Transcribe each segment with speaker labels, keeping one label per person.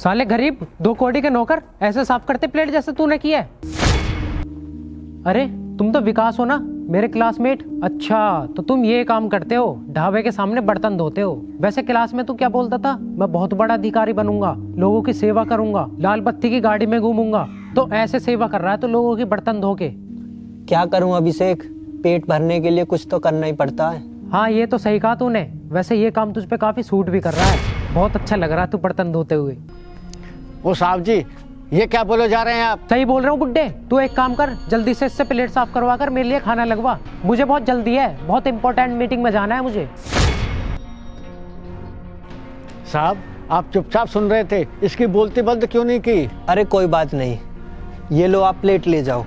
Speaker 1: साले गरीब 2 कौड़ी के नौकर ऐसे साफ करते प्लेट जैसे तूने किया है। अरे तुम तो विकास हो ना, मेरे क्लासमेट। अच्छा तो तुम ये काम करते हो, ढाबे के सामने बर्तन धोते हो। वैसे क्लास में तू क्या बोलता था? मैं बहुत बड़ा अधिकारी बनूंगा, लोगों की सेवा करूंगा, लाल बत्ती की गाड़ी में घूमूंगा। तो ऐसे सेवा कर रहा है तो लोगों की बर्तन धो के।
Speaker 2: क्या करूं अभिषेक, पेट भरने के लिए कुछ तो करना ही पड़ता है।
Speaker 1: हाँ ये तो सही कहा तूने। वैसे ये काम तुझ पे काफी सूट भी कर रहा है, बहुत अच्छा लग रहा है तू बर्तन धोते हुए।
Speaker 3: वो साहब जी, ये क्या बोले जा रहे हैं आप?
Speaker 1: सही बोल रहा हूँ बुड्ढे। तू एक काम कर, जल्दी से इससे प्लेट साफ करवा कर मेरे लिए खाना लगवा। मुझे बहुत जल्दी है, बहुत इंपॉर्टेंट मीटिंग में जाना है मुझे।
Speaker 3: साहब आप चुपचाप सुन रहे थे, इसकी बोलती बंद क्यों नहीं की?
Speaker 2: अरे कोई बात नहीं, ये लो आप प्लेट ले जाओ।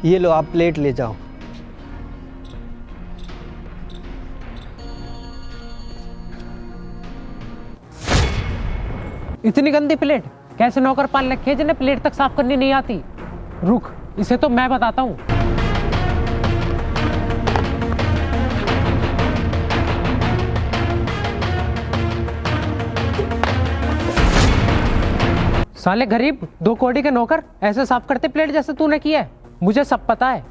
Speaker 2: ये लो आप प्लेट ले जाओ।
Speaker 1: इतनी गंदी प्लेट कैसे नौकर पाल रखे जिन्हें प्लेट तक साफ करनी नहीं आती? रुक, इसे तो मैं बताता हूँ। साले गरीब 2 कौड़ी के नौकर ऐसे साफ करते प्लेट जैसे तूने किया है। मुझे सब पता है,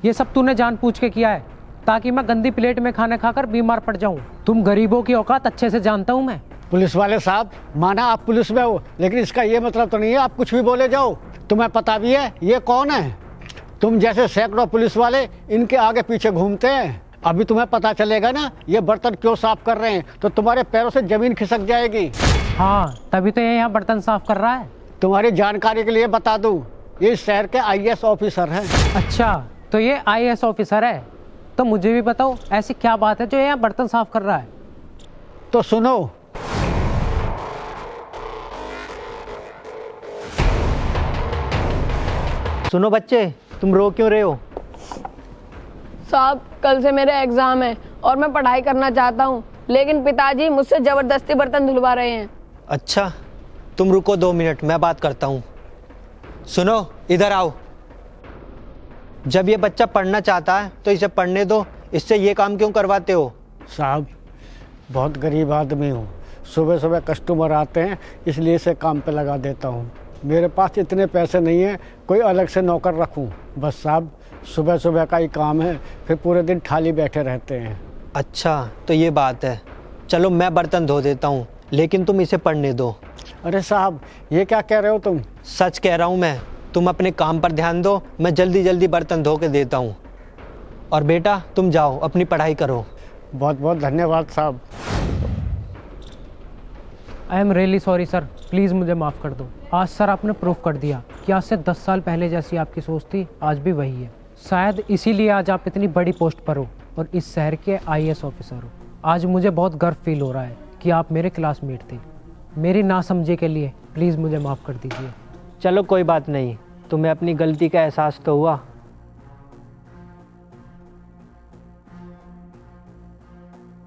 Speaker 1: ये सब तूने जानबूझ के किया है ताकि मैं गंदी प्लेट में खाना खाकर बीमार पड़ जाऊं। तुम गरीबों की औकात अच्छे से जानता हूं मैं।
Speaker 3: पुलिस वाले साहब, माना आप पुलिस में हो, लेकिन इसका ये मतलब तो नहीं है आप कुछ भी बोले जाओ। तुम्हें पता भी है ये कौन है? तुम जैसे सैकड़ों पुलिस वाले इनके आगे पीछे घूमते हैं। अभी तुम्हें पता चलेगा ना ये बर्तन क्यों साफ कर रहे हैं, तो तुम्हारे पैरों से जमीन खिसक जाएगी।
Speaker 1: हाँ तभी तो ये यहाँ बर्तन साफ कर रहा है।
Speaker 3: तुम्हारी जानकारी के लिए बता दूं, ये इस शहर के आईएएस ऑफिसर हैं।
Speaker 1: अच्छा तो ये आईएएस ऑफिसर है, तो मुझे भी बताओ ऐसी क्या बात है जो यहाँ बर्तन साफ कर रहा है?
Speaker 3: तो सुनो,
Speaker 2: सुनो बच्चे, तुम रो क्यों रहे हो?
Speaker 4: साहब कल से मेरे एग्जाम है और मैं पढ़ाई करना चाहता हूँ, लेकिन पिताजी मुझसे जबरदस्ती बर्तन धुलवा रहे हैं।
Speaker 2: अच्छा तुम रुको 2 मिनट, मैं बात करता हूँ। सुनो इधर आओ। जब ये बच्चा पढ़ना चाहता है तो इसे पढ़ने दो, इससे ये काम क्यों करवाते हो?
Speaker 3: साहब बहुत गरीब आदमी हूँ, सुबह सुबह कस्टमर आते हैं इसलिए इसे काम पे लगा देता हूँ। मेरे पास इतने पैसे नहीं हैं कोई अलग से नौकर रखूँ। बस साहब सुबह सुबह का ही काम है, फिर पूरे दिन खाली बैठे रहते हैं।
Speaker 2: अच्छा तो ये बात है, चलो मैं बर्तन धो देता हूँ, लेकिन तुम इसे पढ़ने दो।
Speaker 3: अरे साहब ये क्या कह रहे हो तुम?
Speaker 2: सच कह रहा हूँ मैं, तुम अपने काम पर ध्यान दो, मैं जल्दी जल्दी बर्तन धो के देता हूँ। और बेटा तुम जाओ अपनी पढ़ाई करो।
Speaker 3: बहुत बहुत धन्यवाद साहब।
Speaker 1: I am really sorry sir, please मुझे माफ़ कर दो। आज सर आपने प्रूफ कर दिया कि आज से 10 साल पहले जैसी आपकी सोच थी आज भी वही है। शायद इसीलिए आज आप इतनी बड़ी पोस्ट पर हो और इस शहर के आईएएस ऑफिसर हो। आज मुझे बहुत गर्व फील हो रहा है कि आप मेरे क्लासमेट थे। मेरी नासमझी के लिए प्लीज़ मुझे माफ़ कर दीजिए।
Speaker 2: चलो कोई बात नहीं, तुम्हें अपनी गलती का एहसास तो हुआ,